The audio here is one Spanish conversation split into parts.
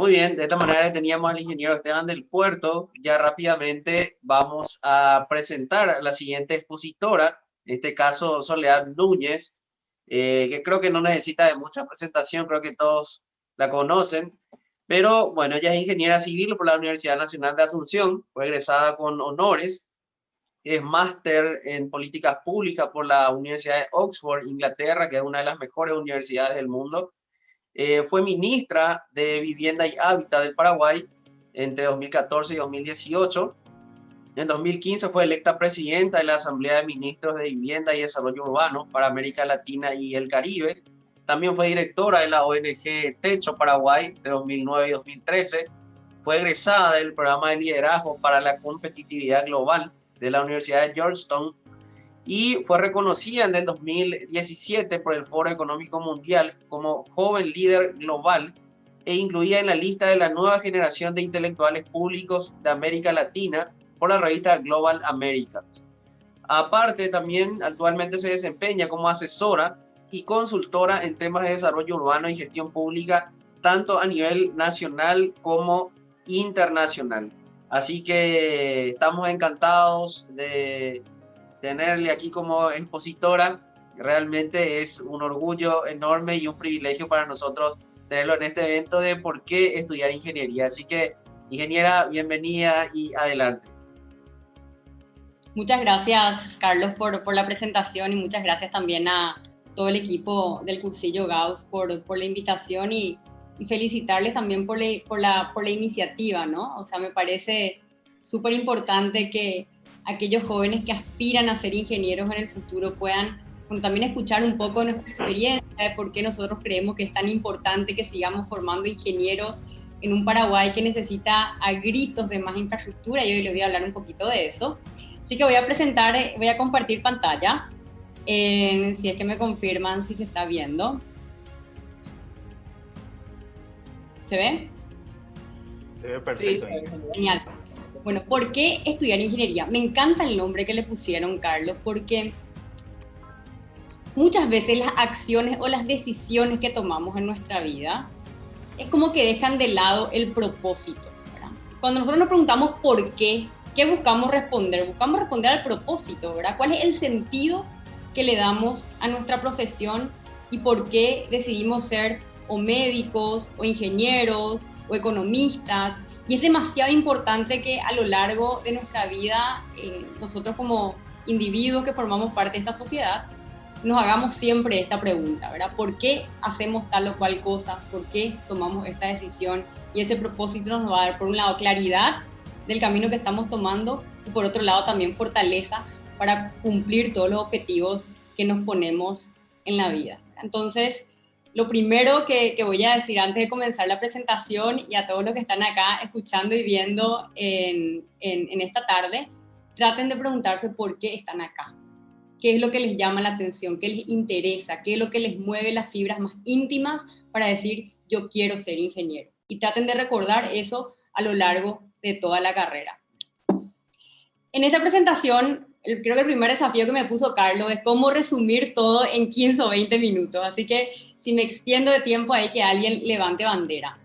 Muy bien, de esta manera teníamos al ingeniero Esteban del Puerto. Ya rápidamente vamos a presentar a la siguiente expositora, en este caso Soledad Núñez, que creo que no necesita de mucha presentación, creo que todos la conocen. Pero bueno, ella es ingeniera civil por la Universidad Nacional de Asunción, fue egresada con honores, es máster en políticas públicas por la Universidad de Oxford, Inglaterra, que es una de las mejores universidades del mundo. Fue ministra de Vivienda y Hábitat del Paraguay entre 2014 y 2018. En 2015 fue electa presidenta de la Asamblea de Ministros de Vivienda y Desarrollo Urbano para América Latina y el Caribe. También fue directora de la ONG Techo Paraguay entre 2009 y 2013. Fue egresada del programa de liderazgo para la competitividad global de la Universidad de Georgetown y fue reconocida en el 2017 por el Foro Económico Mundial como joven líder global e incluida en la lista de la nueva generación de intelectuales públicos de América Latina por la revista Global America. Aparte, también actualmente se desempeña como asesora y consultora en temas de desarrollo urbano y gestión pública, tanto a nivel nacional como internacional. Así que estamos encantados de tenerle aquí como expositora. Realmente es un orgullo enorme y un privilegio para nosotros tenerlo en este evento de por qué estudiar ingeniería. Así que, ingeniera, bienvenida y adelante. Muchas gracias, Carlos, por la presentación y muchas gracias también a todo el equipo del cursillo Gauss por la invitación y felicitarles también por la iniciativa, ¿no? O sea, me parece súper importante que aquellos jóvenes que aspiran a ser ingenieros en el futuro puedan también escuchar un poco de nuestra experiencia, de por qué nosotros creemos que es tan importante que sigamos formando ingenieros en un Paraguay que necesita a gritos de más infraestructura, y hoy les voy a hablar un poquito de eso. Así que voy a compartir pantalla, si es que me confirman si se está viendo. ¿Se ve? Se ve perfecto. Sí, genial. Bueno, ¿por qué estudiar ingeniería? Me encanta el nombre que le pusieron, Carlos, porque muchas veces las acciones o las decisiones que tomamos en nuestra vida es como que dejan de lado el propósito, ¿verdad? Cuando nosotros nos preguntamos por qué, ¿qué buscamos responder? Buscamos responder al propósito, ¿verdad? ¿Cuál es el sentido que le damos a nuestra profesión y por qué decidimos ser o médicos, o ingenieros, o economistas? Y es demasiado importante que a lo largo de nuestra vida, nosotros como individuos que formamos parte de esta sociedad, nos hagamos siempre esta pregunta, ¿verdad? ¿Por qué hacemos tal o cual cosa? ¿Por qué tomamos esta decisión? Y ese propósito nos va a dar, por un lado, claridad del camino que estamos tomando y por otro lado también fortaleza para cumplir todos los objetivos que nos ponemos en la vida. Entonces, lo primero que voy a decir antes de comenzar la presentación y a todos los que están acá escuchando y viendo en esta tarde, traten de preguntarse por qué están acá. ¿Qué es lo que les llama la atención? ¿Qué les interesa? ¿Qué es lo que les mueve las fibras más íntimas para decir yo quiero ser ingeniero? Y traten de recordar eso a lo largo de toda la carrera. En esta presentación, creo que el primer desafío que me puso Carlos es cómo resumir todo en 15 o 20 minutos. Así que si me extiendo de tiempo hay que alguien levante bandera.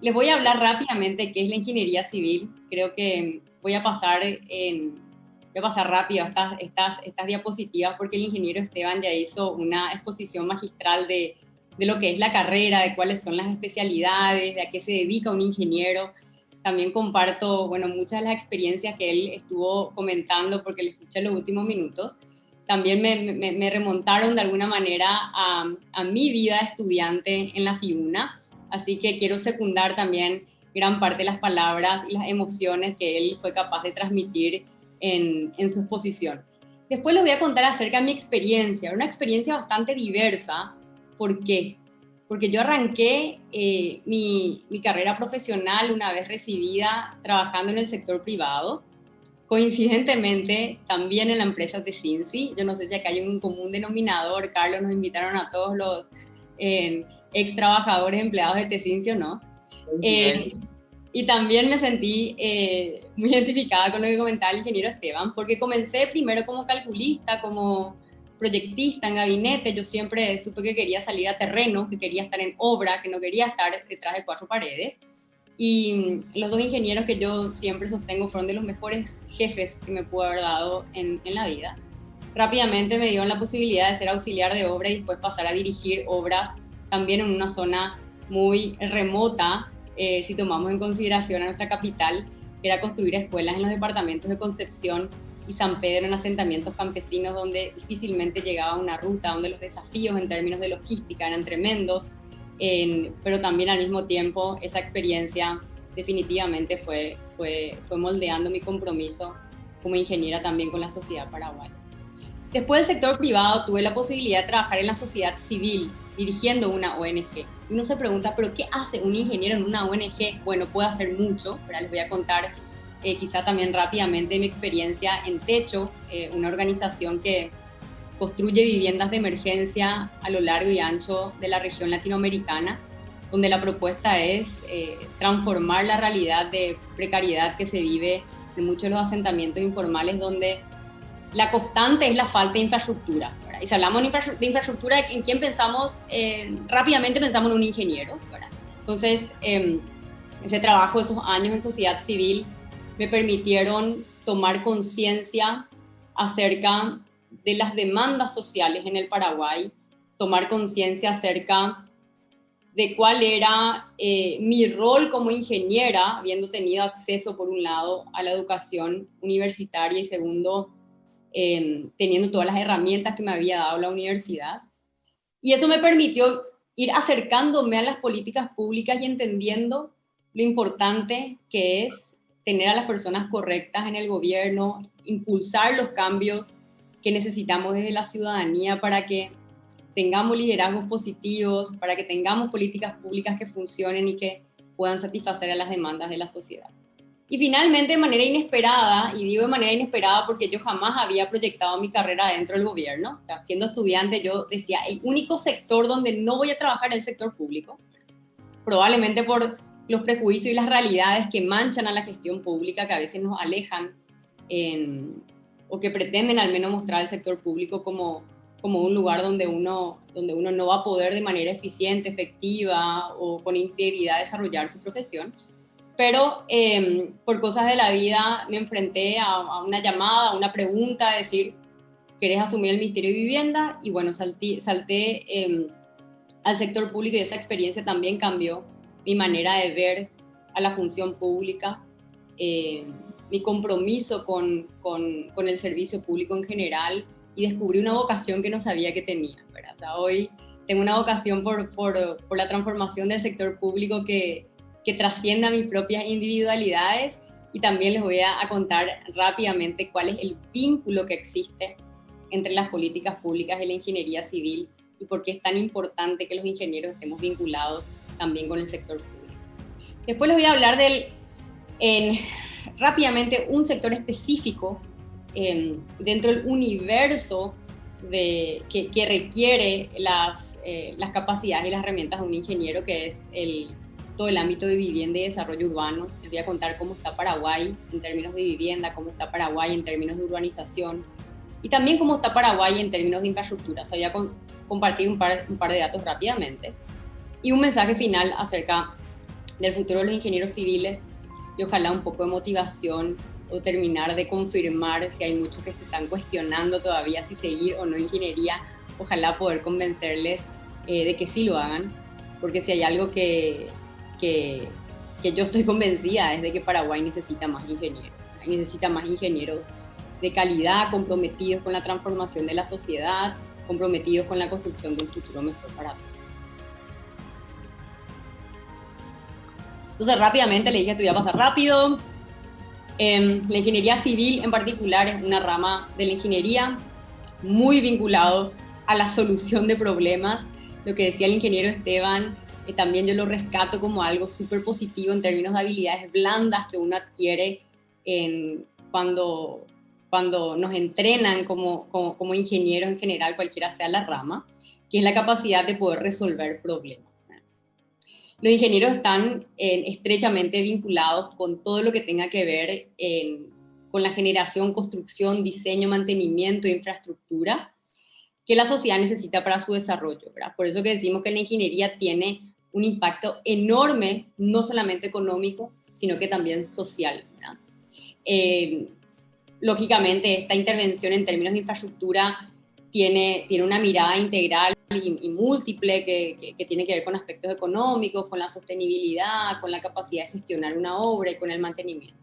Les voy a hablar rápidamente de qué es la ingeniería civil. Creo que voy a pasar rápido estas diapositivas porque el ingeniero Esteban ya hizo una exposición magistral de lo que es la carrera, de cuáles son las especialidades, de a qué se dedica un ingeniero. También comparto, muchas de las experiencias que él estuvo comentando porque le escuché en los últimos minutos. También me remontaron de alguna manera a mi vida de estudiante en la FIUNA, así que quiero secundar también gran parte de las palabras y las emociones que él fue capaz de transmitir en su exposición. Después les voy a contar acerca de mi experiencia, una experiencia bastante diversa. ¿Por qué? Porque yo arranqué mi carrera profesional una vez recibida trabajando en el sector privado, coincidentemente también en la empresa de Cincy. Yo no sé si acá hay un común denominador, Carlos, nos invitaron a todos los ex trabajadores empleados de Cincy o no. Y también me sentí muy identificada con lo que comentaba el ingeniero Esteban, porque comencé primero como calculista, como proyectista en gabinete. Yo siempre supe que quería salir a terreno, que quería estar en obra, que no quería estar detrás de cuatro paredes. Y los dos ingenieros que yo siempre sostengo fueron de los mejores jefes que me pudo haber dado en la vida. Rápidamente me dieron la posibilidad de ser auxiliar de obra y después pasar a dirigir obras también en una zona muy remota, si tomamos en consideración a nuestra capital, que era construir escuelas en los departamentos de Concepción y San Pedro, en asentamientos campesinos donde difícilmente llegaba una ruta, donde los desafíos en términos de logística eran tremendos, pero también al mismo tiempo esa experiencia definitivamente fue moldeando mi compromiso como ingeniera también con la sociedad paraguaya. Después del sector privado tuve la posibilidad de trabajar en la sociedad civil, dirigiendo una ONG. Y uno se pregunta, ¿pero qué hace un ingeniero en una ONG? Bueno, puede hacer mucho, pero les voy a contar quizá también rápidamente mi experiencia en Techo, una organización que construye viviendas de emergencia a lo largo y ancho de la región latinoamericana, donde la propuesta es transformar la realidad de precariedad que se vive en muchos de los asentamientos informales, donde la constante es la falta de infraestructura, ¿verdad? Y si hablamos de infraestructura, ¿en quién pensamos? Rápidamente pensamos en un ingeniero, ¿verdad? Entonces, ese trabajo, esos años en sociedad civil, me permitieron tomar conciencia acerca de las demandas sociales en el Paraguay, tomar conciencia acerca de cuál era mi rol como ingeniera, habiendo tenido acceso, por un lado, a la educación universitaria y segundo, teniendo todas las herramientas que me había dado la universidad. Y eso me permitió ir acercándome a las políticas públicas y entendiendo lo importante que es tener a las personas correctas en el gobierno, impulsar los cambios que necesitamos desde la ciudadanía para que tengamos liderazgos positivos, para que tengamos políticas públicas que funcionen y que puedan satisfacer a las demandas de la sociedad. Y finalmente, de manera inesperada, y digo de manera inesperada porque yo jamás había proyectado mi carrera dentro del gobierno, o sea, siendo estudiante yo decía, el único sector donde no voy a trabajar es el sector público, probablemente por los prejuicios y las realidades que manchan a la gestión pública, que a veces nos alejan o que pretenden al menos mostrar al sector público como un lugar donde uno no va a poder de manera eficiente, efectiva o con integridad desarrollar su profesión. Pero por cosas de la vida me enfrenté a una llamada, a una pregunta, de decir, ¿querés asumir el Ministerio de Vivienda? Y bueno, salté al sector público y esa experiencia también cambió mi manera de ver a la función pública, mi compromiso con el servicio público en general, y descubrí una vocación que no sabía que tenía, ¿verdad? O sea, hoy tengo una vocación por la transformación del sector público que trascienda mis propias individualidades, y también les voy a contar rápidamente cuál es el vínculo que existe entre las políticas públicas y la ingeniería civil y por qué es tan importante que los ingenieros estemos vinculados también con el sector público. Después les voy a hablar rápidamente un sector específico dentro del universo que requiere las capacidades y las herramientas de un ingeniero, que es todo el ámbito de vivienda y desarrollo urbano. Les voy a contar cómo está Paraguay en términos de vivienda, cómo está Paraguay en términos de urbanización y también cómo está Paraguay en términos de infraestructura. O sea, voy a compartir un par de datos rápidamente y un mensaje final acerca del futuro de los ingenieros civiles y ojalá un poco de motivación o terminar de confirmar si hay muchos que se están cuestionando todavía si seguir o no ingeniería. Ojalá poder convencerles de que sí lo hagan, porque si hay algo que yo estoy convencida es de que Paraguay necesita más ingenieros de calidad, comprometidos con la transformación de la sociedad, comprometidos con la construcción de un futuro mejor para todos. Entonces rápidamente le dije que te voy a pasar rápido. La ingeniería civil en particular es una rama de la ingeniería muy vinculado a la solución de problemas. Lo que decía el ingeniero Esteban, también yo lo rescato como algo súper positivo en términos de habilidades blandas que uno adquiere cuando nos entrenan como ingenieros en general, cualquiera sea la rama, que es la capacidad de poder resolver problemas. Los ingenieros están estrechamente vinculados con todo lo que tenga que ver con la generación, construcción, diseño, mantenimiento de infraestructura que la sociedad necesita para su desarrollo, ¿verdad? Por eso que decimos que la ingeniería tiene un impacto enorme, no solamente económico, sino que también social, ¿verdad? Lógicamente, esta intervención en términos de infraestructura tiene una mirada integral y múltiple que tiene que ver con aspectos económicos, con la sostenibilidad, con la capacidad de gestionar una obra y con el mantenimiento.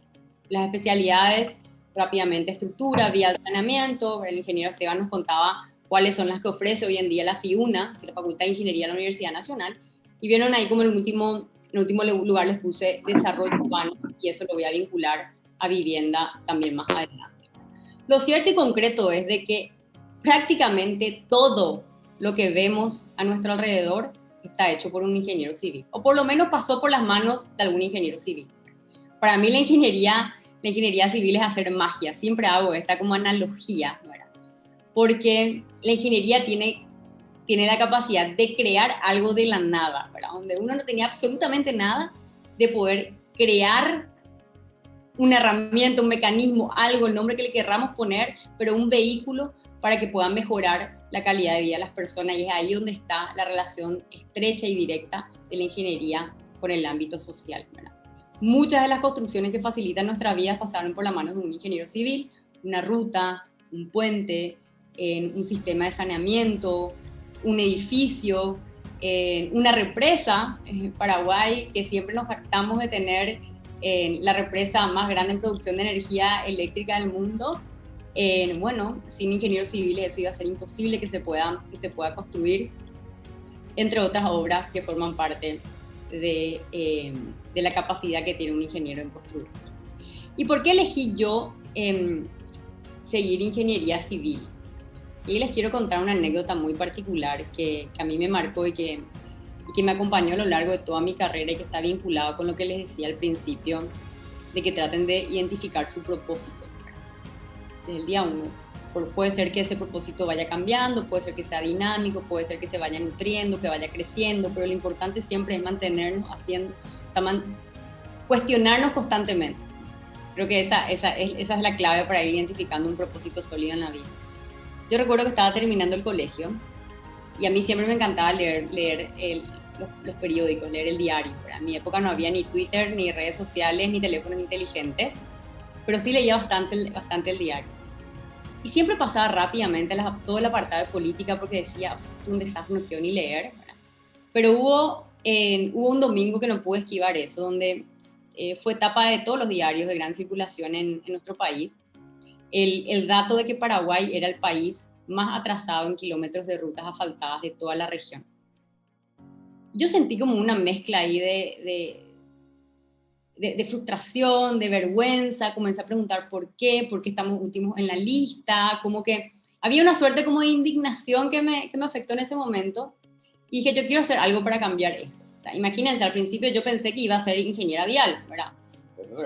Las especialidades, rápidamente, estructura, vía de saneamiento. El ingeniero Esteban nos contaba cuáles son las que ofrece hoy en día la FIUNA, la Facultad de Ingeniería de la Universidad Nacional, y vieron ahí como en el último lugar les puse desarrollo urbano, y eso lo voy a vincular a vivienda también más adelante. Lo cierto y concreto es de que prácticamente todo lo que vemos a nuestro alrededor está hecho por un ingeniero civil, o por lo menos pasó por las manos de algún ingeniero civil. Para mí la ingeniería civil es hacer magia, siempre hago esta como analogía, ¿verdad? Porque la ingeniería tiene la capacidad de crear algo de la nada, ¿verdad? Donde uno no tenía absolutamente nada, de poder crear una herramienta, un mecanismo, algo, el nombre que le querramos poner, pero un vehículo para que puedan mejorar la calidad de vida de las personas, y es ahí donde está la relación estrecha y directa de la ingeniería con el ámbito social, ¿verdad? Muchas de las construcciones que facilitan nuestra vida pasaron por las manos de un ingeniero civil, una ruta, un puente, un sistema de saneamiento, un edificio, una represa en Paraguay, que siempre nos jactamos de tener la represa más grande en producción de energía eléctrica del mundo. Bueno, sin ingenieros civiles eso iba a ser imposible que se pueda construir, entre otras obras que forman parte de la capacidad que tiene un ingeniero en construir. ¿Y por qué elegí yo seguir ingeniería civil? Y les quiero contar una anécdota muy particular que a mí me marcó y que me acompañó a lo largo de toda mi carrera, y que está vinculado con lo que les decía al principio, de que traten de identificar su propósito desde el día uno. Puede ser que ese propósito vaya cambiando, puede ser que sea dinámico, puede ser que se vaya nutriendo, que vaya creciendo, pero lo importante siempre es mantenernos haciendo, cuestionarnos constantemente. Creo que esa es la clave para ir identificando un propósito sólido en la vida. Yo recuerdo que estaba terminando el colegio y a mí siempre me encantaba leer los periódicos, leer el diario. En mi época no había ni Twitter, ni redes sociales, ni teléfonos inteligentes, pero sí leía bastante el diario. Y siempre pasaba rápidamente todo el apartado de política porque decía, es un desastre, no quiero ni leer, ¿verdad? Pero hubo un domingo que no pude esquivar eso, donde fue tapa de todos los diarios de gran circulación en nuestro país, el dato de que Paraguay era el país más atrasado en kilómetros de rutas asfaltadas de toda la región. Yo sentí como una mezcla ahí de frustración, de vergüenza. Comencé a preguntar por qué estamos últimos en la lista, como que había una suerte como de indignación que me afectó en ese momento, y dije, yo quiero hacer algo para cambiar esto. O sea, imagínense, al principio yo pensé que iba a ser ingeniera vial, ¿verdad?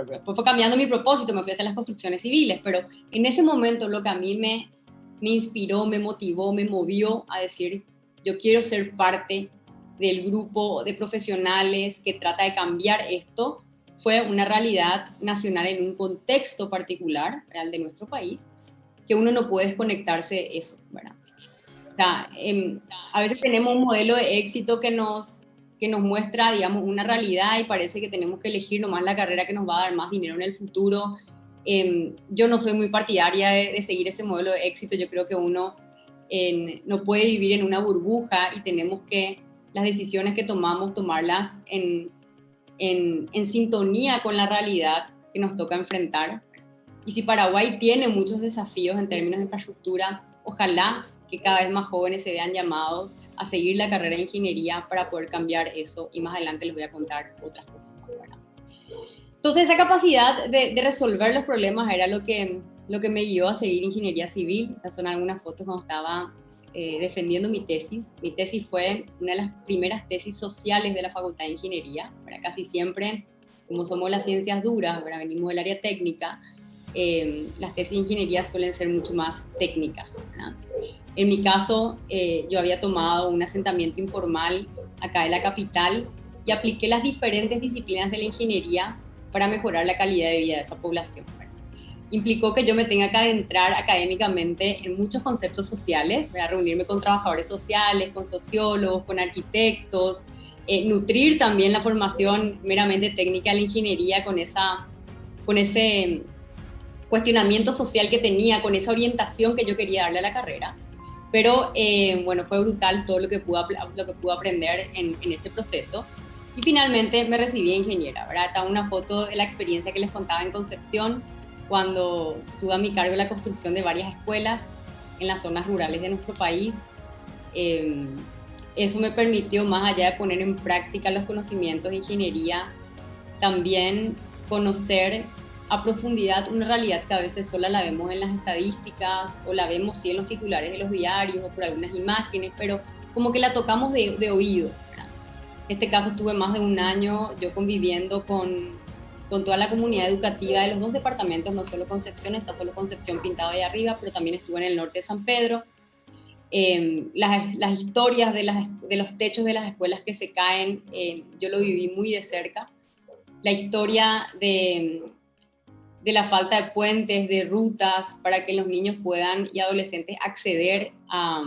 Después fue cambiando mi propósito, me fui a hacer las construcciones civiles, pero en ese momento lo que a mí me inspiró, me motivó, me movió a decir, yo quiero ser parte del grupo de profesionales que trata de cambiar esto. Fue una realidad nacional en un contexto particular, real de nuestro país, que uno no puede desconectarse de eso, ¿verdad? O sea, a veces tenemos un modelo de éxito que nos muestra, digamos, una realidad, y parece que tenemos que elegir nomás la carrera que nos va a dar más dinero en el futuro. Yo no soy muy partidaria de seguir ese modelo de éxito. Yo creo que uno no puede vivir en una burbuja, y tenemos que, las decisiones que tomarlas en sintonía con la realidad que nos toca enfrentar. Y si Paraguay tiene muchos desafíos en términos de infraestructura, ojalá que cada vez más jóvenes se vean llamados a seguir la carrera de ingeniería para poder cambiar eso, y más adelante les voy a contar otras cosas más, ¿verdad? Entonces, esa capacidad de resolver los problemas era lo que me guió a seguir ingeniería civil. Estas son algunas fotos cuando estaba defendiendo mi tesis. Mi tesis fue una de las primeras tesis sociales de la Facultad de Ingeniería, ¿verdad? Casi siempre, como somos las ciencias duras, ¿verdad? Venimos del área técnica, las tesis de ingeniería suelen ser mucho más técnicas, ¿verdad? En mi caso, yo había tomado un asentamiento informal acá en la capital y apliqué las diferentes disciplinas de la ingeniería para mejorar la calidad de vida de esa población, ¿verdad? Implicó que yo me tenga que adentrar académicamente en muchos conceptos sociales, ¿verdad? Reunirme con trabajadores sociales, con sociólogos, con arquitectos, nutrir también la formación meramente técnica de la ingeniería con ese cuestionamiento social que tenía, con esa orientación que yo quería darle a la carrera. Pero bueno, fue brutal todo lo que pude aprender en ese proceso. Y finalmente me recibí de ingeniera, ¿verdad? Está una foto de la experiencia que les contaba en Concepción, cuando tuve a mi cargo la construcción de varias escuelas en las zonas rurales de nuestro país. Eso me permitió, más allá de poner en práctica los conocimientos de ingeniería, también conocer a profundidad una realidad que a veces solo la vemos en las estadísticas o la vemos sí en los titulares de los diarios o por algunas imágenes, pero como que la tocamos de oído, ¿verdad? En este caso estuve más de un año yo conviviendo con toda la comunidad educativa de los 2 departamentos, no solo Concepción, está solo Concepción pintado ahí arriba, pero también estuve en el norte de San Pedro. Las historias de los techos de las escuelas que se caen, yo lo viví muy de cerca. La historia de la falta de puentes, de rutas, para que los niños puedan y adolescentes acceder a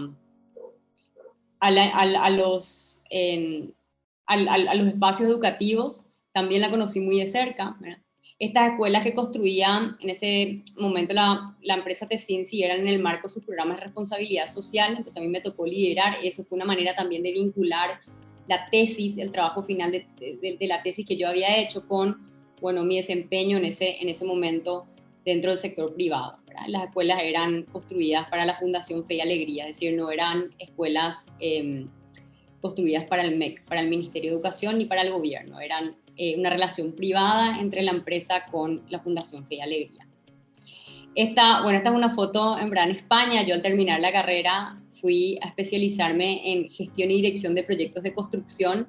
los espacios educativos, también la conocí muy de cerca, ¿verdad? Estas escuelas que construían en ese momento la empresa Tesinci eran en el marco de sus programas de responsabilidad social, entonces a mí me tocó liderar eso, fue una manera también de vincular la tesis, el trabajo final de la tesis que yo había hecho con, bueno, mi desempeño en ese momento dentro del sector privado, ¿verdad? Las escuelas eran construidas para la Fundación Fe y Alegría, es decir, no eran escuelas construidas para el MEC, para el Ministerio de Educación ni para el gobierno, eran una relación privada entre la empresa con la Fundación Fe y Alegría. Esta es una foto en verdad en España. Yo al terminar la carrera fui a especializarme en gestión y dirección de proyectos de construcción,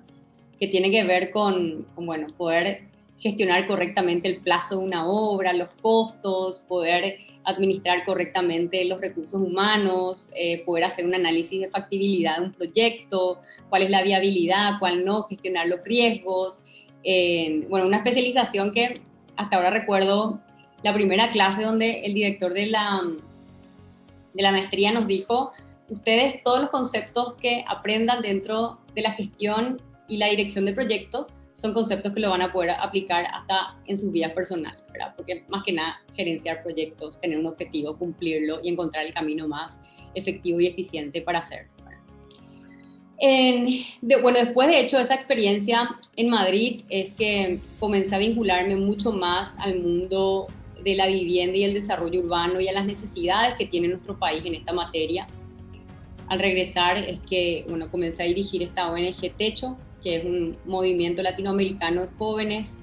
que tiene que ver con bueno, poder gestionar correctamente el plazo de una obra, los costos, poder administrar correctamente los recursos humanos, poder hacer un análisis de factibilidad de un proyecto, cuál es la viabilidad, cuál no, gestionar los riesgos. Bueno, una especialización que hasta ahora recuerdo la primera clase donde el director de la maestría nos dijo: ustedes todos los conceptos que aprendan dentro de la gestión y la dirección de proyectos son conceptos que lo van a poder aplicar hasta en sus vidas personales, ¿verdad? Porque más que nada gerenciar proyectos, tener un objetivo, cumplirlo y encontrar el camino más efectivo y eficiente para hacerlo. Bueno, después de hecho esa experiencia en Madrid es que comencé a vincularme mucho más al mundo de la vivienda y el desarrollo urbano y a las necesidades que tiene nuestro país en esta materia. Al regresar es que, bueno, comencé a dirigir esta ONG Techo, que es un movimiento latinoamericano de jóvenes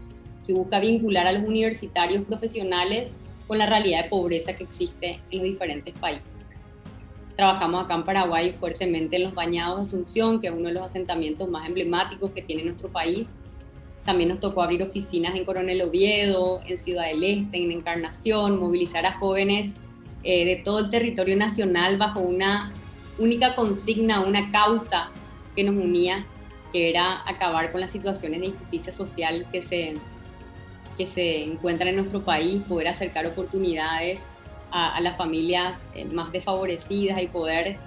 que busca vincular a los universitarios profesionales con la realidad de pobreza que existe en los diferentes países. Trabajamos acá en Paraguay fuertemente en los Bañados de Asunción, que es uno de los asentamientos más emblemáticos que tiene nuestro país. También nos tocó abrir oficinas en Coronel Oviedo, en Ciudad del Este, en Encarnación, movilizar a jóvenes de todo el territorio nacional bajo una única consigna, una causa que nos unía, que era acabar con las situaciones de injusticia social que se encuentran en nuestro país, poder acercar oportunidades a las familias más desfavorecidas y poder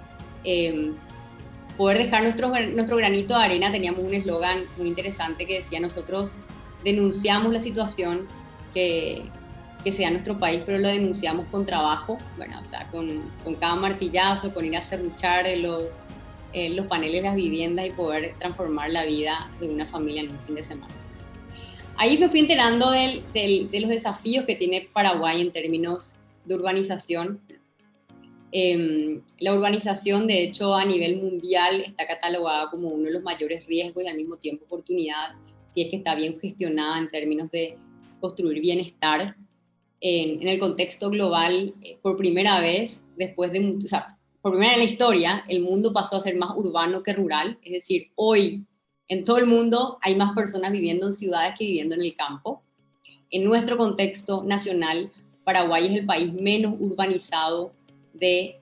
dejar nuestro granito de arena. Teníamos un eslogan muy interesante que decía: nosotros denunciamos la situación que se da en nuestro país, pero lo denunciamos con trabajo, bueno, o sea, con cada martillazo, con ir a serruchar los paneles de las viviendas y poder transformar la vida de una familia en un fin de semana. Ahí me fui enterando de los desafíos que tiene Paraguay en términos de urbanización. La urbanización, de hecho, a nivel mundial está catalogada como uno de los mayores riesgos y al mismo tiempo oportunidad, si es que está bien gestionada en términos de construir bienestar. En el contexto global, por primera vez, por primera vez en la historia, el mundo pasó a ser más urbano que rural, es decir, hoy en todo el mundo hay más personas viviendo en ciudades que viviendo en el campo. En nuestro contexto nacional, Paraguay es el país menos urbanizado de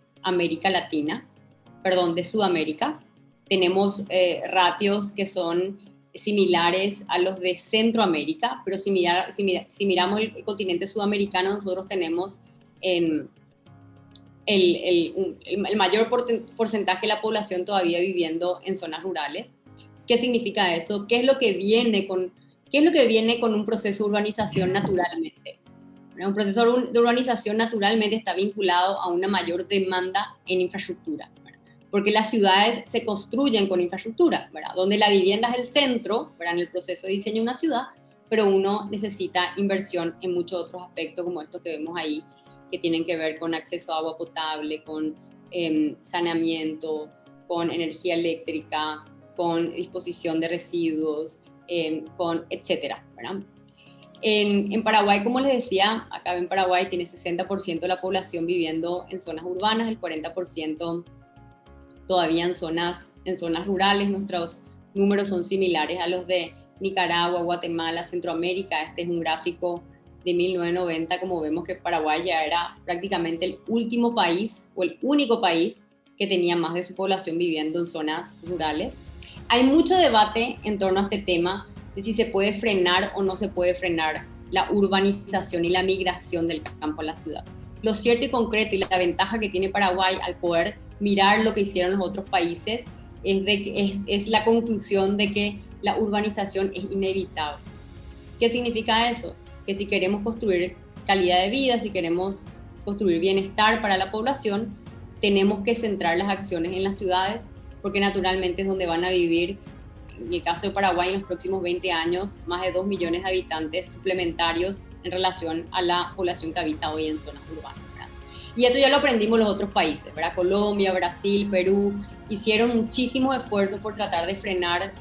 Sudamérica. Tenemos ratios que son similares a los de Centroamérica, pero si miramos el continente sudamericano, nosotros tenemos el mayor porcentaje de la población todavía viviendo en zonas rurales. ¿Qué significa eso? ¿Qué es lo que viene con un proceso de urbanización naturalmente? Un proceso de urbanización naturalmente está vinculado a una mayor demanda en infraestructura, ¿verdad? Porque las ciudades se construyen con infraestructura, ¿verdad? Donde la vivienda es el centro, ¿verdad? En el proceso de diseño de una ciudad, pero uno necesita inversión en muchos otros aspectos como estos que vemos ahí, que tienen que ver con acceso a agua potable, con saneamiento, con energía eléctrica, con disposición de residuos, con etcétera, ¿verdad? En Paraguay, como les decía, acá en Paraguay tiene 60% de la población viviendo en zonas urbanas, el 40% todavía en zonas rurales. Nuestros números son similares a los de Nicaragua, Guatemala, Centroamérica. Este es un gráfico de 1990, como vemos que Paraguay ya era prácticamente el último país o el único país que tenía más de su población viviendo en zonas rurales. Hay mucho debate en torno a este tema de si se puede frenar o no se puede frenar la urbanización y la migración del campo a la ciudad. Lo cierto y concreto y la ventaja que tiene Paraguay al poder mirar lo que hicieron los otros países es la conclusión de que la urbanización es inevitable. ¿Qué significa eso? Que si queremos construir calidad de vida, si queremos construir bienestar para la población, tenemos que centrar las acciones en las ciudades, porque naturalmente es donde van a vivir, en el caso de Paraguay, en los próximos 20 años, más de 2 millones de habitantes suplementarios en relación a la población que habita hoy en zonas urbanas, ¿verdad? Y esto ya lo aprendimos los otros países, ¿verdad? Colombia, Brasil, Perú, hicieron muchísimos esfuerzos por tratar de frenar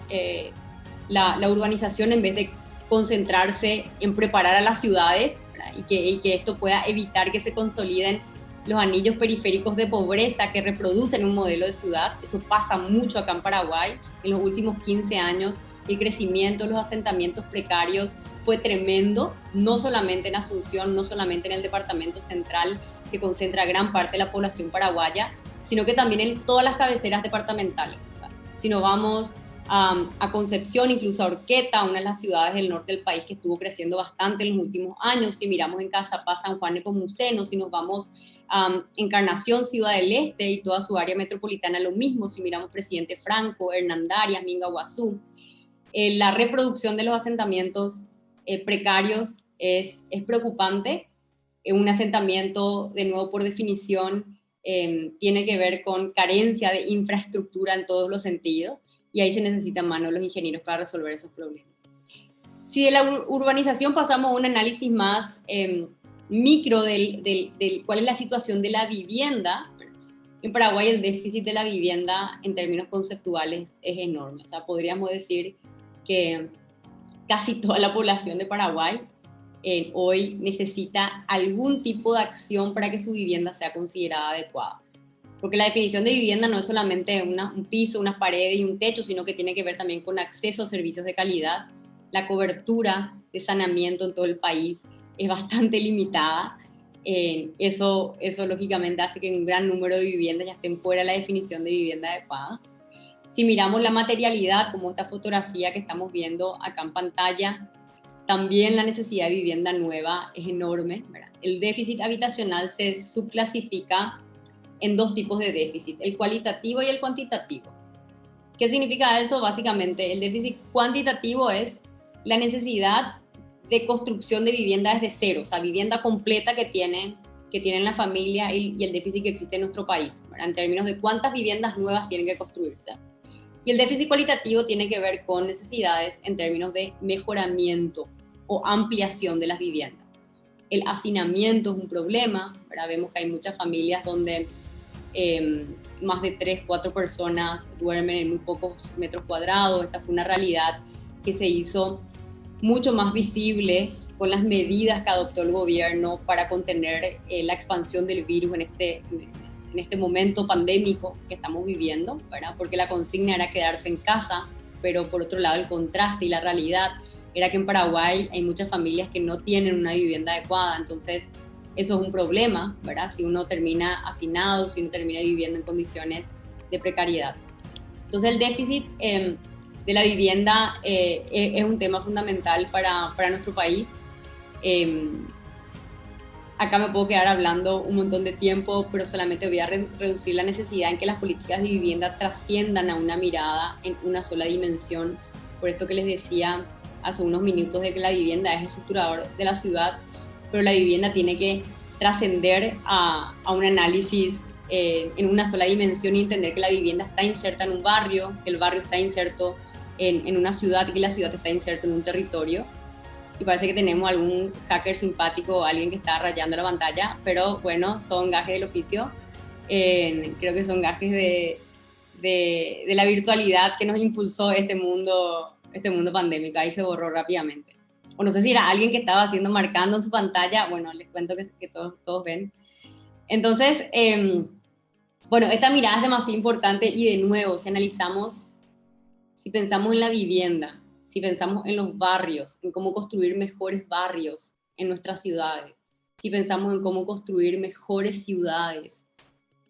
la urbanización en vez de concentrarse en preparar a las ciudades, ¿verdad? y que esto pueda evitar que se consoliden los anillos periféricos de pobreza que reproducen un modelo de ciudad. Eso pasa mucho acá en Paraguay. En los últimos 15 años el crecimiento de los asentamientos precarios fue tremendo, no solamente en Asunción, no solamente en el departamento central que concentra gran parte de la población paraguaya, sino que también en todas las cabeceras departamentales, ¿verdad? Si nos vamos a Concepción, incluso a Horqueta, una de las ciudades del norte del país que estuvo creciendo bastante en los últimos años. Si miramos en Cazapá, San Juan Nepomuceno, si nos vamos a Encarnación, Ciudad del Este y toda su área metropolitana, lo mismo. Si miramos Presidente Franco, Hernandarias, Mingaguazú, la reproducción de los asentamientos precarios es preocupante. Un asentamiento, de nuevo por definición, tiene que ver con carencia de infraestructura en todos los sentidos, y ahí se necesitan manos los ingenieros para resolver esos problemas. Si de la urbanización pasamos a un análisis más micro del cuál es la situación de la vivienda, en Paraguay el déficit de la vivienda en términos conceptuales es enorme. O sea, podríamos decir que casi toda la población de Paraguay hoy necesita algún tipo de acción para que su vivienda sea considerada adecuada. Porque la definición de vivienda no es solamente un piso, unas paredes y un techo, sino que tiene que ver también con acceso a servicios de calidad. La cobertura de saneamiento en todo el país es bastante limitada. Eso lógicamente hace que un gran número de viviendas ya estén fuera de la definición de vivienda adecuada. Si miramos la materialidad, como esta fotografía que estamos viendo acá en pantalla, también la necesidad de vivienda nueva es enorme, ¿verdad? El déficit habitacional se subclasifica en dos tipos de déficit, el cualitativo y el cuantitativo. ¿Qué significa eso? Básicamente, el déficit cuantitativo es la necesidad de construcción de vivienda desde cero, o sea, vivienda completa que tienen la familia y el déficit que existe en nuestro país, ¿verdad? En términos de cuántas viviendas nuevas tienen que construirse. Y el déficit cualitativo tiene que ver con necesidades en términos de mejoramiento o ampliación de las viviendas. El hacinamiento es un problema, ¿verdad? Vemos que hay muchas familias donde más de 3, 4 personas duermen en muy pocos metros cuadrados. Esta fue una realidad que se hizo mucho más visible con las medidas que adoptó el gobierno para contener la expansión del virus en este momento pandémico que estamos viviendo, ¿verdad? Porque la consigna era quedarse en casa, pero por otro lado el contraste y la realidad era que en Paraguay hay muchas familias que no tienen una vivienda adecuada. Entonces eso es un problema, ¿verdad? Si uno termina hacinado, si uno termina viviendo en condiciones de precariedad. Entonces el déficit de la vivienda es un tema fundamental para nuestro país. acá me puedo quedar hablando un montón de tiempo, pero solamente voy a reducir la necesidad en que las políticas de vivienda trasciendan a una mirada en una sola dimensión. Por esto que les decía hace unos minutos de que la vivienda es el estructurador de la ciudad, pero la vivienda tiene que trascender a un análisis en una sola dimensión y entender que la vivienda está inserta en un barrio, que el barrio está inserto en una ciudad y que la ciudad está inserta en un territorio. Y parece que tenemos algún hacker simpático o alguien que está rayando la pantalla, pero bueno, son gajes del oficio. Creo que son gajes de la virtualidad que nos impulsó este mundo pandémico. Ahí se borró rápidamente. O no sé si era alguien que estaba haciendo, marcando en su pantalla. Bueno, les cuento que todos ven. Entonces, bueno, esta mirada es demasiado importante y de nuevo, si pensamos en la vivienda, si pensamos en los barrios, en cómo construir mejores barrios en nuestras ciudades, si pensamos en cómo construir mejores ciudades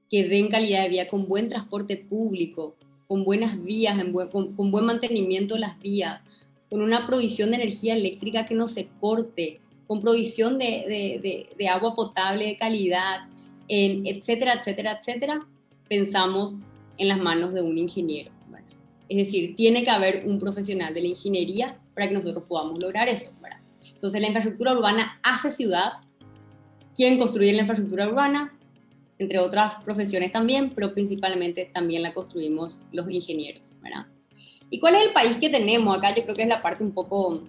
que den calidad de vida con buen transporte público, con buenas vías, con buen mantenimiento de las vías, con una provisión de energía eléctrica que no se corte, con provisión de agua potable de calidad, etcétera, etcétera, etcétera, pensamos en las manos de un ingeniero. Es decir, tiene que haber un profesional de la ingeniería para que nosotros podamos lograr eso, ¿verdad? Entonces, la infraestructura urbana hace ciudad. ¿Quién construye la infraestructura urbana? Entre otras profesiones también, pero principalmente también la construimos los ingenieros, ¿verdad? ¿Y cuál es el país que tenemos acá? Yo creo que es la parte un poco,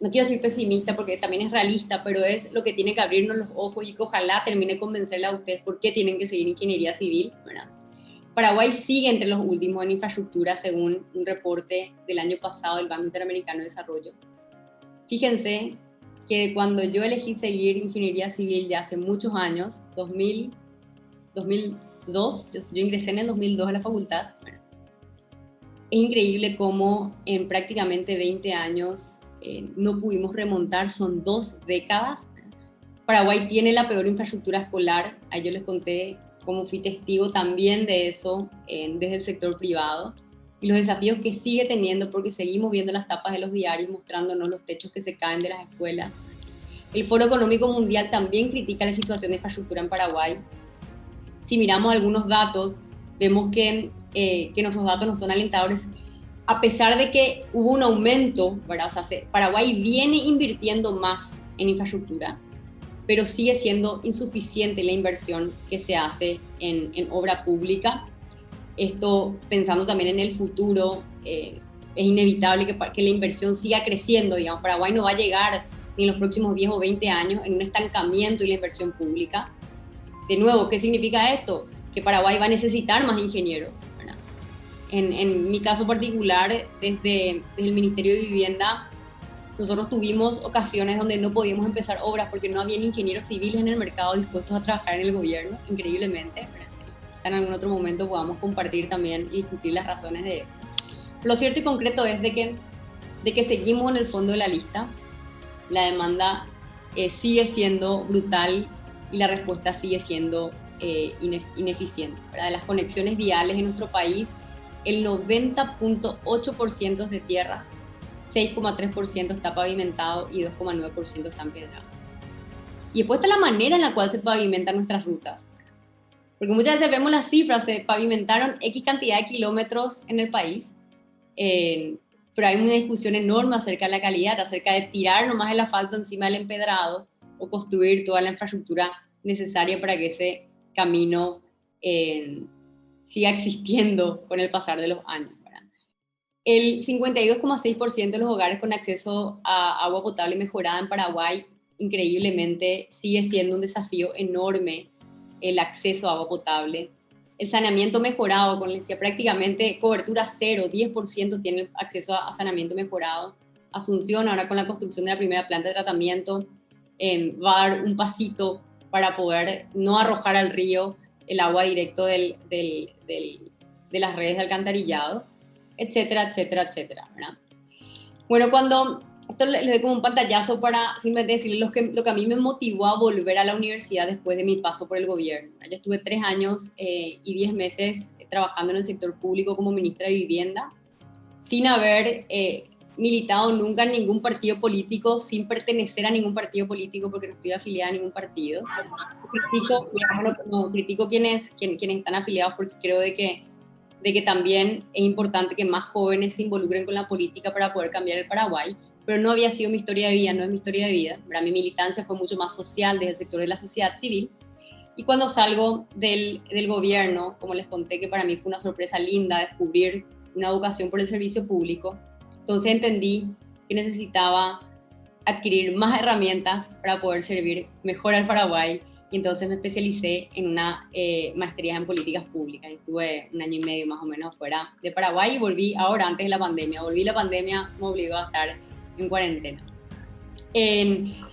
no quiero decir pesimista porque también es realista, pero es lo que tiene que abrirnos los ojos y que ojalá termine de convencerle a ustedes por qué tienen que seguir ingeniería civil, ¿verdad? Paraguay sigue entre los últimos en infraestructura según un reporte del año pasado del Banco Interamericano de Desarrollo. Fíjense que cuando yo elegí seguir ingeniería civil ya hace muchos años, 2002, yo ingresé en el 2002 a la facultad. Es increíble cómo en prácticamente 20 años no pudimos remontar, son 2 décadas. Paraguay tiene la peor infraestructura escolar, ahí yo les conté cómo fui testigo también de eso desde el sector privado, y los desafíos que sigue teniendo porque seguimos viendo las tapas de los diarios mostrándonos los techos que se caen de las escuelas. El Foro Económico Mundial también critica la situación de infraestructura en Paraguay. Si miramos algunos datos, vemos que nuestros datos no son alentadores, a pesar de que hubo un aumento, ¿verdad? O sea, Paraguay viene invirtiendo más en infraestructura, pero sigue siendo insuficiente la inversión que se hace en obra pública. Esto, pensando también en el futuro, es inevitable que la inversión siga creciendo. Digamos, Paraguay no va a llegar ni en los próximos 10 o 20 años en un estancamiento de la inversión pública. De nuevo, ¿qué significa esto? Que Paraguay va a necesitar más ingenieros, ¿verdad? En mi caso particular, desde el Ministerio de Vivienda, nosotros tuvimos ocasiones donde no podíamos empezar obras porque no habían ingenieros civiles en el mercado dispuestos a trabajar en el gobierno, increíblemente. Quizá en algún otro momento podamos compartir también y discutir las razones de eso. Lo cierto y concreto es de que seguimos en el fondo de la lista. La demanda sigue siendo brutal y la respuesta sigue siendo ineficiente. De las conexiones viales en nuestro país, el 90.8% es de tierra, 6,3% está pavimentado y 2,9% está empedrado. Y después está la manera en la cual se pavimentan nuestras rutas. Porque muchas veces vemos las cifras, se pavimentaron X cantidad de kilómetros en el país, pero hay una discusión enorme acerca de la calidad, acerca de tirar nomás el asfalto encima del empedrado o construir toda la infraestructura necesaria para que ese camino siga existiendo con el pasar de los años. El 52,6% de los hogares con acceso a agua potable mejorada en Paraguay, increíblemente, sigue siendo un desafío enorme el acceso a agua potable. El saneamiento mejorado, con decía, prácticamente cobertura cero, 10% tiene acceso a saneamiento mejorado. Asunción, ahora con la construcción de la primera planta de tratamiento, va a dar un pasito para poder no arrojar al río el agua directo de las redes de alcantarillado, etcétera, etcétera, etcétera, ¿verdad? Bueno, esto les doy como un pantallazo para simplemente decirles lo que a mí me motivó a volver a la universidad después de mi paso por el gobierno. Yo estuve 3 años y 10 meses trabajando en el sector público como ministra de Vivienda, sin haber militado nunca en ningún partido político, sin pertenecer a ningún partido político, porque no estoy afiliada a ningún partido. Critico quienes están afiliados, porque creo de que también es importante que más jóvenes se involucren con la política para poder cambiar el Paraguay, pero no había sido mi historia de vida, no es mi historia de vida. Para mi militancia fue mucho más social, desde el sector de la sociedad civil. Y cuando salgo del gobierno, como les conté, que para mí fue una sorpresa linda descubrir una vocación por el servicio público, entonces entendí que necesitaba adquirir más herramientas para poder servir mejor al Paraguay, y entonces me especialicé en una maestría en políticas públicas. Estuve 1 año y medio más o menos fuera de Paraguay y volví ahora antes de la pandemia. La pandemia me obligó a estar en cuarentena.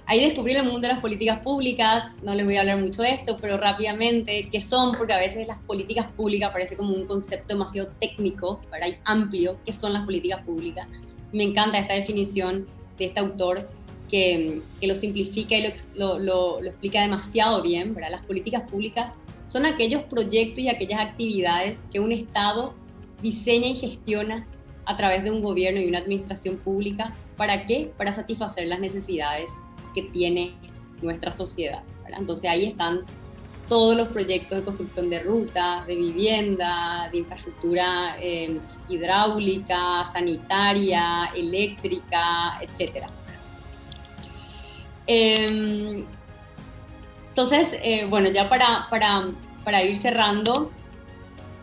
Ahí descubrí el mundo de las políticas públicas. No les voy a hablar mucho de esto, pero rápidamente, ¿qué son? Porque a veces las políticas públicas parece como un concepto demasiado técnico, ¿verdad? Y amplio. ¿Qué son las políticas públicas? Me encanta esta definición de este autor que lo simplifica y lo explica demasiado bien, ¿verdad? Las políticas públicas son aquellos proyectos y aquellas actividades que un Estado diseña y gestiona a través de un gobierno y una administración pública. ¿Para qué? Para satisfacer las necesidades que tiene nuestra sociedad, ¿verdad? Entonces ahí están todos los proyectos de construcción de rutas, de vivienda, de infraestructura hidráulica, sanitaria, eléctrica, etc. Entonces, bueno, ya para ir cerrando,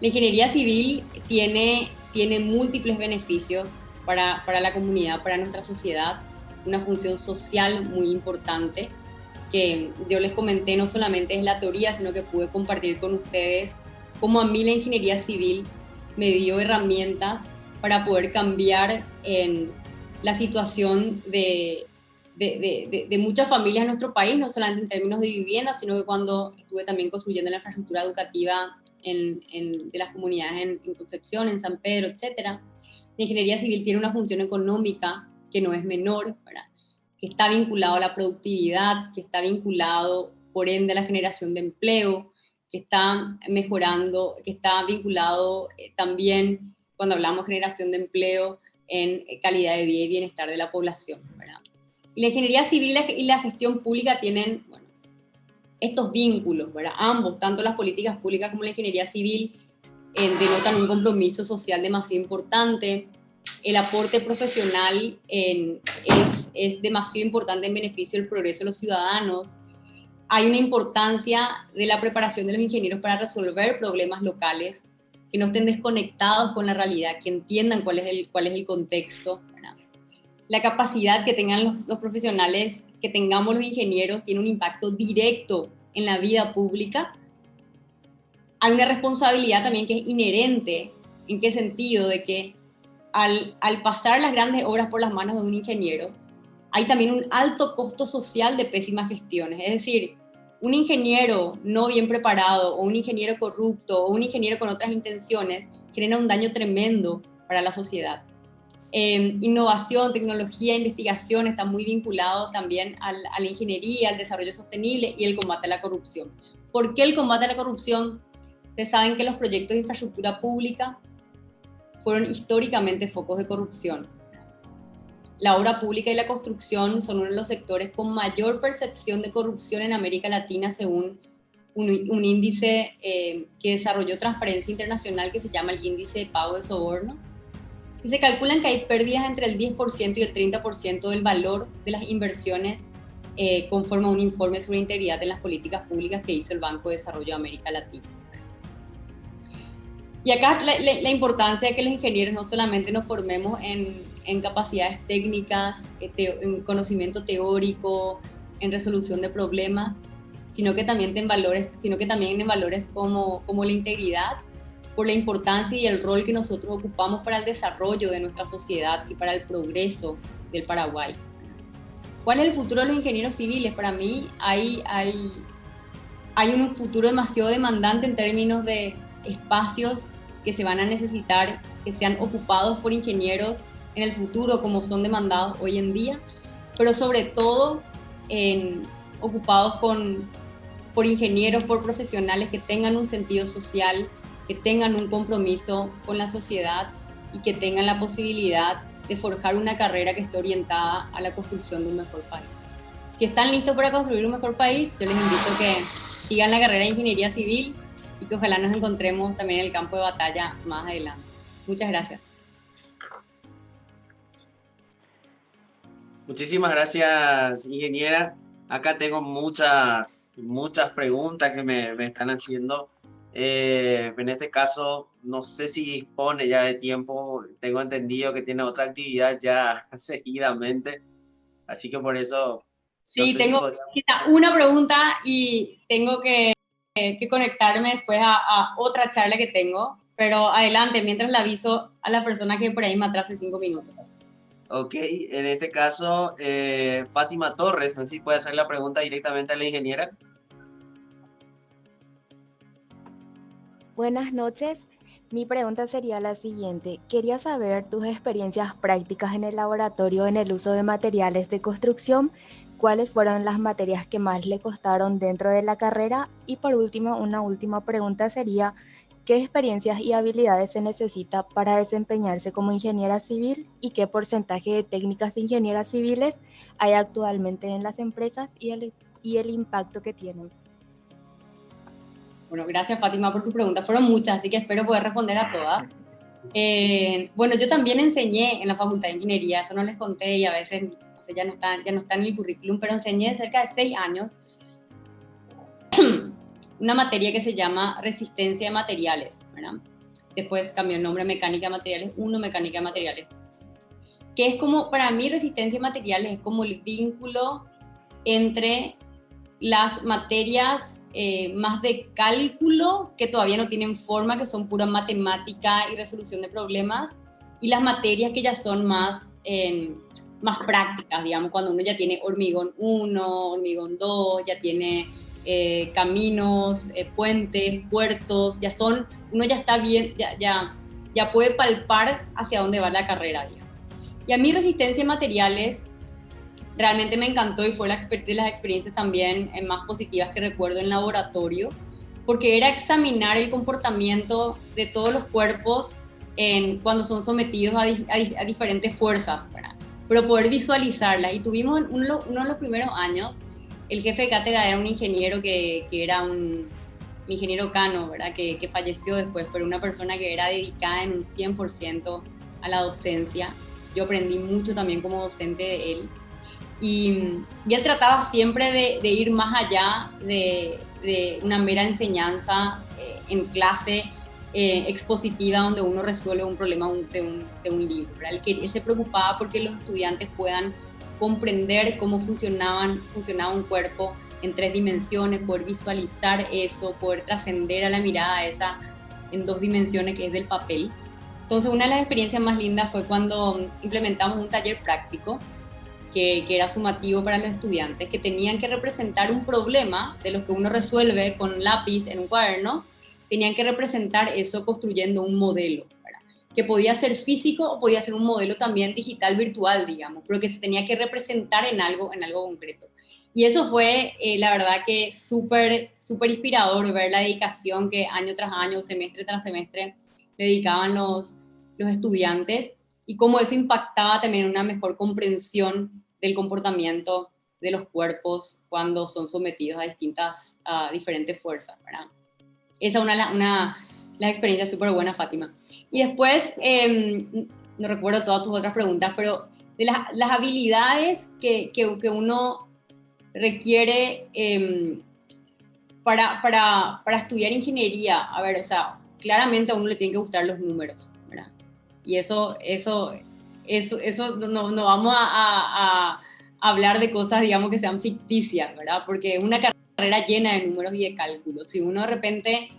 la ingeniería civil tiene múltiples beneficios para la comunidad, para nuestra sociedad, una función social muy importante que yo les comenté, no solamente es la teoría, sino que pude compartir con ustedes cómo a mí la ingeniería civil me dio herramientas para poder cambiar en la situación de muchas familias en nuestro país, no solamente en términos de vivienda, sino que cuando estuve también construyendo la infraestructura educativa de las comunidades en Concepción, en San Pedro, etc. La ingeniería civil tiene una función económica que no es menor, ¿verdad? Que está vinculado a la productividad, que está vinculado, por ende, a la generación de empleo, que está mejorando, que está vinculado también, cuando hablamos de generación de empleo, en calidad de vida y bienestar de la población, ¿verdad? Y la ingeniería civil y la gestión pública tienen, bueno, estos vínculos, ¿verdad? Ambos, tanto las políticas públicas como la ingeniería civil, denotan un compromiso social demasiado importante. El aporte profesional es demasiado importante en beneficio del progreso de los ciudadanos. Hay una importancia de la preparación de los ingenieros para resolver problemas locales, que no estén desconectados con la realidad, que entiendan cuál es el contexto, ¿verdad? La capacidad que tengan los profesionales, que tengamos los ingenieros, tiene un impacto directo en la vida pública. Hay una responsabilidad también que es inherente. ¿En qué sentido? De que al pasar las grandes obras por las manos de un ingeniero, hay también un alto costo social de pésimas gestiones. Es decir, un ingeniero no bien preparado, o un ingeniero corrupto, o un ingeniero con otras intenciones, genera un daño tremendo para la sociedad. Innovación, tecnología, investigación está muy vinculado también a la ingeniería, al desarrollo sostenible y el combate a la corrupción. ¿Por qué el combate a la corrupción? Ustedes saben que los proyectos de infraestructura pública fueron históricamente focos de corrupción. La obra pública y la construcción son uno de los sectores con mayor percepción de corrupción en América Latina, según un índice que desarrolló Transparencia Internacional, que se llama el Índice de Pago de Sobornos. Y se calculan que hay pérdidas entre el 10% y el 30% del valor de las inversiones, conforme a un informe sobre integridad en las políticas públicas que hizo el Banco de Desarrollo de América Latina. Y acá la importancia de que los ingenieros no solamente nos formemos en capacidades técnicas, en conocimiento teórico, en resolución de problemas, sino que también en valores como la integridad, por la importancia y el rol que nosotros ocupamos para el desarrollo de nuestra sociedad y para el progreso del Paraguay. ¿Cuál es el futuro de los ingenieros civiles? Para mí hay un futuro demasiado demandante en términos de espacios que se van a necesitar, que sean ocupados por ingenieros en el futuro como son demandados hoy en día, pero sobre todo ocupados por ingenieros, por profesionales que tengan un sentido social, que tengan un compromiso con la sociedad y que tengan la posibilidad de forjar una carrera que esté orientada a la construcción de un mejor país. Si están listos para construir un mejor país, yo les invito a que sigan la carrera de Ingeniería Civil y que ojalá nos encontremos también en el campo de batalla más adelante. Muchas gracias. Muchísimas gracias, ingeniera. Acá tengo muchas preguntas que me están haciendo. En este caso, no sé si dispone ya de tiempo. Tengo entendido que tiene otra actividad ya seguidamente. Así que por eso... Sí, no sé tengo una pregunta y tengo que conectarme después a otra charla que tengo. Pero adelante, mientras le aviso a la persona que por ahí me atrase 5 minutos. Ok, en este caso, Fátima Torres, no sé si puede hacer la pregunta directamente a la ingeniera. Buenas noches. Mi pregunta sería la siguiente. Quería saber tus experiencias prácticas en el laboratorio en el uso de materiales de construcción. ¿Cuáles fueron las materias que más le costaron dentro de la carrera? Y por último, una última pregunta sería, ¿qué experiencias y habilidades se necesita para desempeñarse como ingeniera civil y qué porcentaje de técnicas de ingenieras civiles hay actualmente en las empresas y el impacto que tienen? Bueno, gracias Fátima por tu pregunta. Fueron muchas, así que espero poder responder a todas. Bueno, yo también enseñé en la Facultad de Ingeniería, eso no les conté y a veces o sea, ya no está en el currículum, pero enseñé cerca de 6 años una materia que se llama Resistencia de Materiales, ¿verdad? Después cambió el nombre Mecánica de Materiales 1, Mecánica de Materiales. Que es como, para mí Resistencia de Materiales es como el vínculo entre las materias más de cálculo, que todavía no tienen forma, que son pura matemática y resolución de problemas, y las materias que ya son más prácticas, digamos, cuando uno ya tiene hormigón 1, hormigón 2, ya tiene caminos, puentes, puertos, uno ya está bien, ya puede palpar hacia dónde va la carrera, digamos. Y a mí Resistencia de Materiales realmente me encantó y fue de las experiencias también más positivas que recuerdo en laboratorio, porque era examinar el comportamiento de todos los cuerpos cuando son sometidos a diferentes fuerzas, ¿verdad? Pero poder visualizarlas. Y tuvimos uno de los primeros años, el jefe de cátedra era un ingeniero que era un ingeniero Cano, ¿verdad? Que falleció después, pero una persona que era dedicada en un 100% a la docencia. Yo aprendí mucho también como docente de él. Y él trataba siempre de ir más allá de una mera enseñanza en clase expositiva donde uno resuelve un problema de un libro, ¿verdad? Él se preocupaba porque los estudiantes puedan comprender cómo funcionaba un cuerpo en 3 dimensiones, poder visualizar eso, poder trascender a la mirada esa en 2 dimensiones que es del papel. Entonces una de las experiencias más lindas fue cuando implementamos un taller práctico que era sumativo para los estudiantes, que tenían que representar un problema de los que uno resuelve con lápiz en un cuaderno, tenían que representar eso construyendo un modelo, ¿verdad? Que podía ser físico o podía ser un modelo también digital virtual, digamos, pero que se tenía que representar en algo concreto. Y eso fue, la verdad que súper inspirador ver la dedicación que año tras año, semestre tras semestre, dedicaban los estudiantes y cómo eso impactaba también en una mejor comprensión del comportamiento de los cuerpos cuando son sometidos a diferentes fuerzas, ¿verdad? Esa es una experiencia súper buena, Fátima. Y después, no recuerdo todas tus otras preguntas, pero de las habilidades que uno requiere para estudiar ingeniería, a ver, o sea, claramente a uno le tienen que gustar los números, ¿verdad? Y eso no vamos a hablar de cosas, digamos, que sean ficticias, ¿verdad? Porque una carrera llena de números y de cálculos. Si uno de repente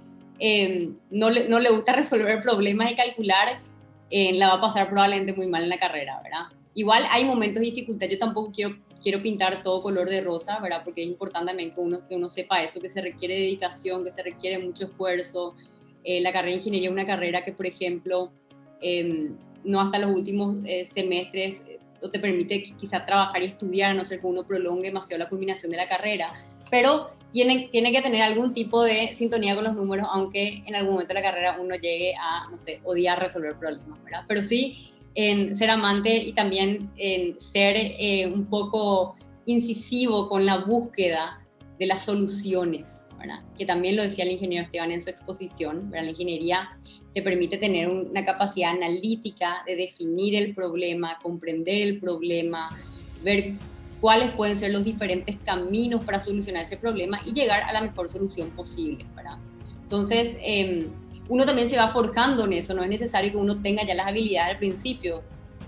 no le gusta resolver problemas y calcular, la va a pasar probablemente muy mal en la carrera, ¿verdad? Igual hay momentos de dificultad. Yo tampoco quiero pintar todo color de rosa, ¿verdad? Porque es importante también que uno sepa eso, que se requiere dedicación, que se requiere mucho esfuerzo. La carrera de ingeniería es una carrera que, por ejemplo, no hasta los últimos semestres no te permite quizá trabajar y estudiar, a no ser que uno prolongue demasiado la culminación de la carrera, pero tiene que tener algún tipo de sintonía con los números, aunque en algún momento de la carrera uno llegue a, no sé, odiar resolver problemas, ¿verdad? Pero sí, en ser amante y también en ser un poco incisivo con la búsqueda de las soluciones, ¿verdad? Que también lo decía el ingeniero Esteban en su exposición, ¿verdad? La ingeniería te permite tener una capacidad analítica de definir el problema, comprender el problema, ver cuáles pueden ser los diferentes caminos para solucionar ese problema y llegar a la mejor solución posible, ¿verdad? Entonces, uno también se va forjando en eso, no es necesario que uno tenga ya las habilidades al principio.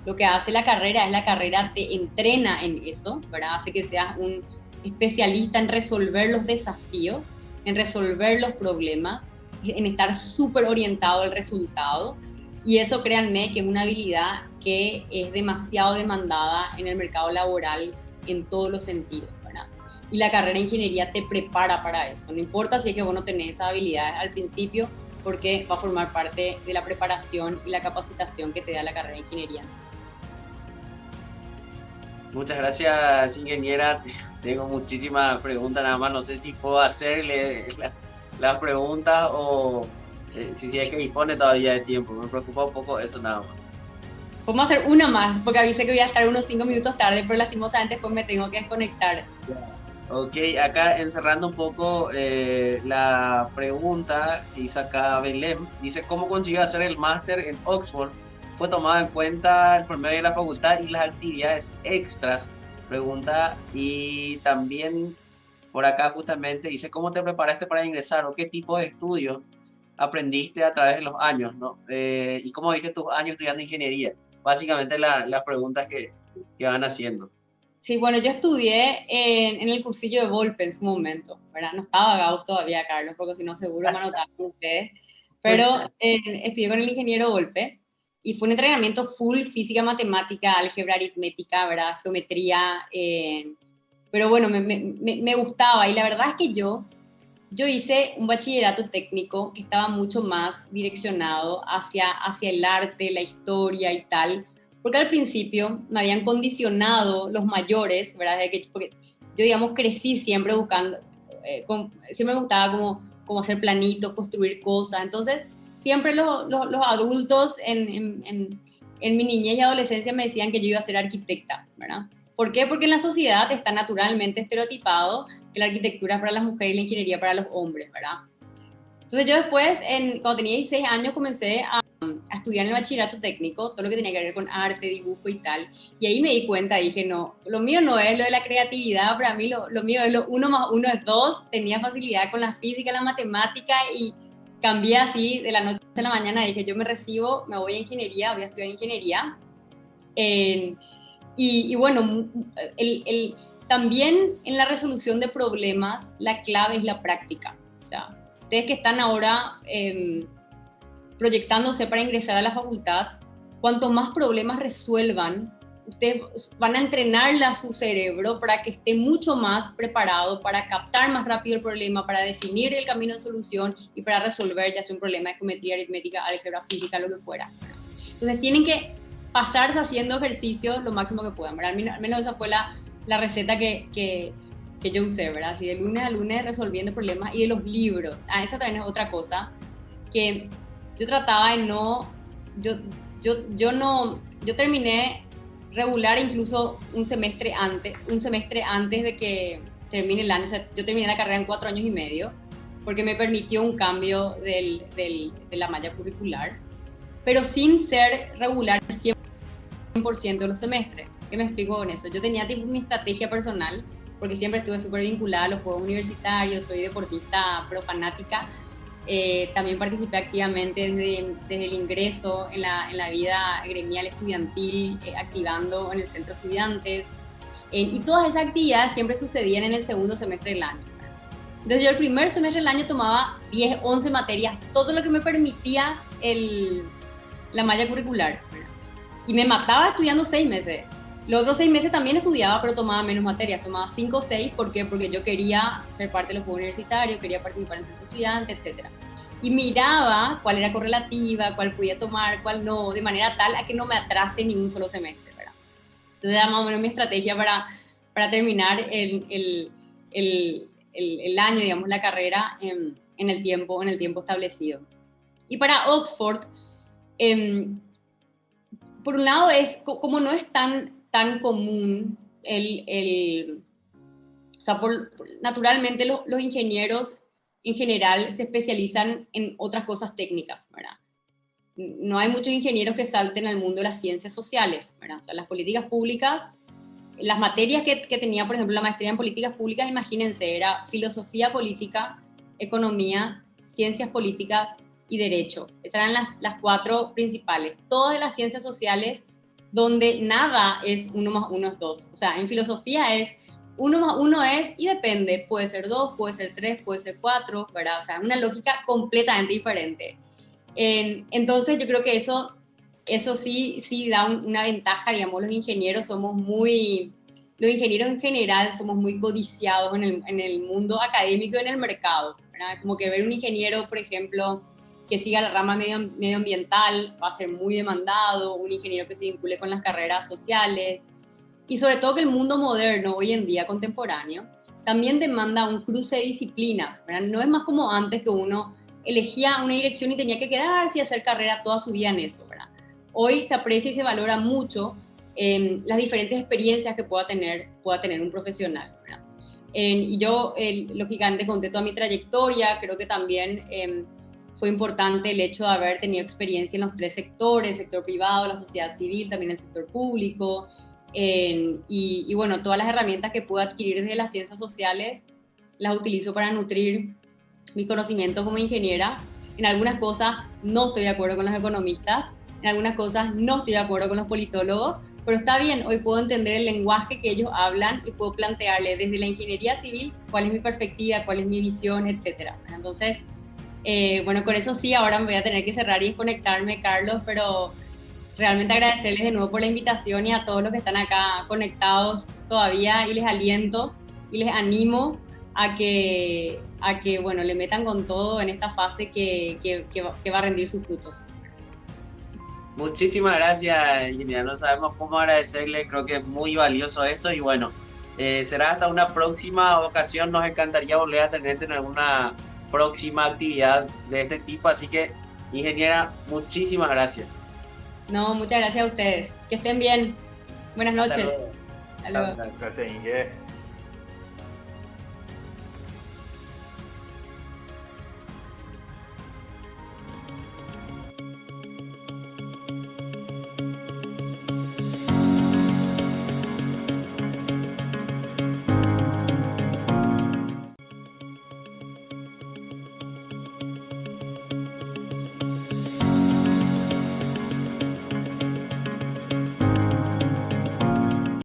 Lo que hace la carrera te entrena en eso, ¿verdad? Hace que seas un especialista en resolver los desafíos, en resolver los problemas, en estar súper orientado al resultado. Y eso, créanme, que es una habilidad que es demasiado demandada en el mercado laboral en todos los sentidos, ¿verdad? Y la carrera de ingeniería te prepara para eso. No importa si es que vos no tenés esa habilidad al principio, porque va a formar parte de la preparación y la capacitación que te da la carrera de ingeniería en sí. Muchas gracias, ingeniera. Tengo muchísimas preguntas, nada más no sé si puedo hacerle las preguntas o si es que dispone todavía de tiempo. Me preocupa un poco eso nada más. Vamos a hacer una más, porque avisé que voy a estar unos 5 minutos tarde, pero lastimosamente después me tengo que desconectar. Ok, acá encerrando un poco la pregunta que hizo acá Belém, dice, ¿cómo consiguió hacer el máster en Oxford? ¿Fue tomado en cuenta el promedio de la facultad y las actividades extras? Pregunta, y también por acá justamente dice, ¿cómo te preparaste para ingresar o qué tipo de estudios aprendiste a través de los años, ¿no? ¿Y cómo viste tus años estudiando ingeniería? Básicamente las preguntas que van haciendo. Sí, bueno, yo estudié en el cursillo de Volpe en su momento, ¿verdad? No estaba Gauss todavía, Carlos, porque si no seguro me anotaban con ustedes, pero estudié con el ingeniero Volpe y fue un entrenamiento full física, matemática, álgebra, aritmética, ¿verdad? Geometría, pero bueno, me gustaba y la verdad es que yo hice un bachillerato técnico que estaba mucho más direccionado hacia el arte, la historia y tal, porque al principio me habían condicionado los mayores, ¿verdad? Porque yo, digamos, crecí siempre buscando, siempre me gustaba como hacer planitos, construir cosas, entonces siempre los adultos en mi niñez y adolescencia me decían que yo iba a ser arquitecta, ¿verdad? ¿Por qué? Porque en la sociedad está naturalmente estereotipado que la arquitectura es para las mujeres y la ingeniería para los hombres, ¿verdad? Entonces yo después, cuando tenía 16 años, comencé a estudiar en el bachillerato técnico, todo lo que tenía que ver con arte, dibujo y tal, y ahí me di cuenta, dije, no, lo mío no es lo de la creatividad, para mí lo mío es lo 1 más 1 es 2, tenía facilidad con la física, la matemática, y cambié así de la noche a la mañana, dije, yo me recibo, me voy a ingeniería, voy a estudiar ingeniería, y bueno, también en la resolución de problemas, la clave es la práctica. O sea, ustedes que están ahora proyectándose para ingresar a la facultad, cuanto más problemas resuelvan, ustedes van a entrenarle a su cerebro para que esté mucho más preparado para captar más rápido el problema, para definir el camino de solución y para resolver ya sea un problema de geometría, aritmética, álgebra, física, lo que fuera. Entonces tienen que pasarse haciendo ejercicio lo máximo que puedan, ¿verdad? Al menos esa fue la receta que yo usé, ¿verdad? Así de lunes a lunes resolviendo problemas y de los libros. Esa también es otra cosa que yo trataba de no, yo terminé regular incluso un semestre antes de que termine el año. O sea, yo terminé la carrera en 4 años y medio porque me permitió un cambio de la malla curricular, pero sin ser regular 100% de los semestres. ¿Qué me explico con eso? Yo tenía tipo una estrategia personal, porque siempre estuve súper vinculada a los juegos universitarios, soy deportista profanática, también participé activamente desde el ingreso en la vida gremial estudiantil, activando en el centro de estudiantes, y todas esas actividades siempre sucedían en el segundo semestre del año. Entonces yo el primer semestre del año tomaba 10, 11 materias, todo lo que me permitía la malla curricular, y me mataba estudiando 6 meses. Los otros 6 meses también estudiaba, pero tomaba menos materias, tomaba 5 o 6, ¿por qué? Porque yo quería ser parte de los juegos universitarios, quería participar en el centro estudiante, etc. Y miraba cuál era correlativa, cuál podía tomar, cuál no, de manera tal a que no me atrase ni un solo semestre, ¿verdad? Entonces era más o menos mi estrategia para terminar el año, digamos, la carrera en el tiempo establecido. Y para Oxford, por un lado es, como no es tan común, o sea, naturalmente los ingenieros en general se especializan en otras cosas técnicas, ¿verdad? No hay muchos ingenieros que salten al mundo de las ciencias sociales, ¿verdad? O sea, las políticas públicas, las materias que tenía, por ejemplo, la maestría en políticas públicas, imagínense, era filosofía política, economía, ciencias políticas y derecho. Esas eran las 4 principales. Todas las ciencias sociales donde nada es 1 más 1 es 2. O sea, en filosofía es 1 más 1 es, y depende, puede ser 2, puede ser 3, puede ser 4, ¿verdad? O sea, una lógica completamente diferente. Entonces yo creo que eso sí da una ventaja, digamos, los ingenieros en general somos muy codiciados en el mundo académico y en el mercado, ¿verdad? Como que ver un ingeniero, por ejemplo, que siga la rama medioambiental va a ser muy demandado, un ingeniero que se vincule con las carreras sociales, y sobre todo que el mundo moderno, hoy en día contemporáneo, también demanda un cruce de disciplinas, ¿verdad? No es más como antes que uno elegía una dirección y tenía que quedarse y hacer carrera toda su vida en eso, ¿verdad? Hoy se aprecia y se valora mucho las diferentes experiencias que pueda tener un profesional, ¿verdad? Y yo, lógicamente, conté toda mi trayectoria. Creo que también fue importante el hecho de haber tenido experiencia en los 3 sectores, el sector privado, la sociedad civil, también el sector público, y bueno, todas las herramientas que puedo adquirir desde las ciencias sociales las utilizo para nutrir mi conocimiento como ingeniera. En algunas cosas no estoy de acuerdo con los economistas, en algunas cosas no estoy de acuerdo con los politólogos, pero está bien, hoy puedo entender el lenguaje que ellos hablan y puedo plantearle desde la ingeniería civil cuál es mi perspectiva, cuál es mi visión, etc. Entonces, bueno, con eso sí, ahora me voy a tener que cerrar y desconectarme, Carlos, pero realmente agradecerles de nuevo por la invitación y a todos los que están acá conectados todavía, y les aliento y les animo a que bueno, le metan con todo en esta fase que va a rendir sus frutos. Muchísimas gracias, ingeniera. No sabemos cómo agradecerle, creo que es muy valioso esto, y bueno, será hasta una próxima ocasión. Nos encantaría volver a tenerte en alguna próxima actividad de este tipo, así que, ingeniera, muchísimas gracias. No, muchas gracias a ustedes. Que estén bien. Buenas noches. Hasta luego. Hasta luego. Gracias, Inge.